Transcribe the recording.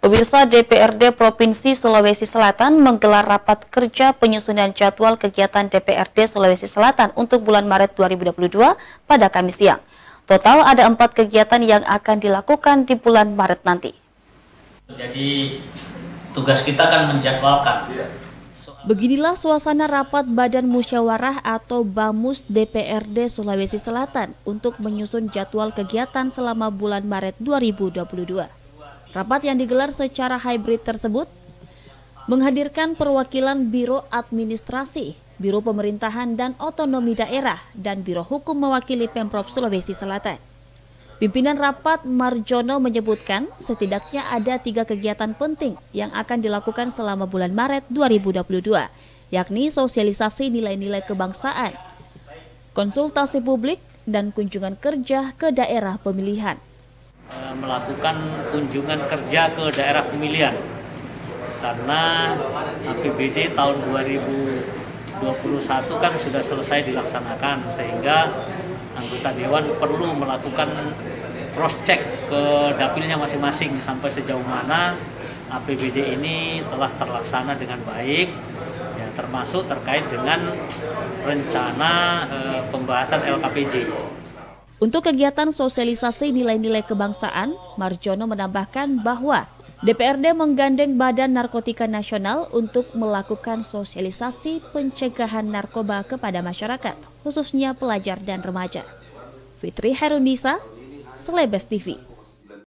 Pemirsa, DPRD Provinsi Sulawesi Selatan menggelar rapat kerja penyusunan jadwal kegiatan DPRD Sulawesi Selatan untuk bulan Maret 2022 pada Kamis siang. Total ada 4 kegiatan yang akan dilakukan di bulan Maret nanti. Jadi tugas kita akan menjadwalkan. Beginilah suasana rapat Badan Musyawarah atau BAMUS DPRD Sulawesi Selatan untuk menyusun jadwal kegiatan selama bulan Maret 2022. Rapat yang digelar secara hybrid tersebut menghadirkan perwakilan Biro Administrasi, Biro Pemerintahan dan Otonomi Daerah, dan Biro Hukum mewakili Pemprov Sulawesi Selatan. Pimpinan rapat Marjono menyebutkan setidaknya ada 3 kegiatan penting yang akan dilakukan selama bulan Maret 2022, yakni sosialisasi nilai-nilai kebangsaan, konsultasi publik, dan kunjungan kerja ke daerah pemilihan. Melakukan kunjungan kerja ke daerah pemilihan karena APBD tahun 2021 kan sudah selesai dilaksanakan, sehingga anggota dewan perlu melakukan cross check ke dapilnya masing-masing sampai sejauh mana APBD ini telah terlaksana dengan baik, ya, termasuk terkait dengan rencana pembahasan LKPJ. Untuk kegiatan sosialisasi nilai-nilai kebangsaan, Marjono menambahkan bahwa DPRD menggandeng Badan Narkotika Nasional untuk melakukan sosialisasi pencegahan narkoba kepada masyarakat, khususnya pelajar dan remaja. Fitri Herunisa, Celebes TV.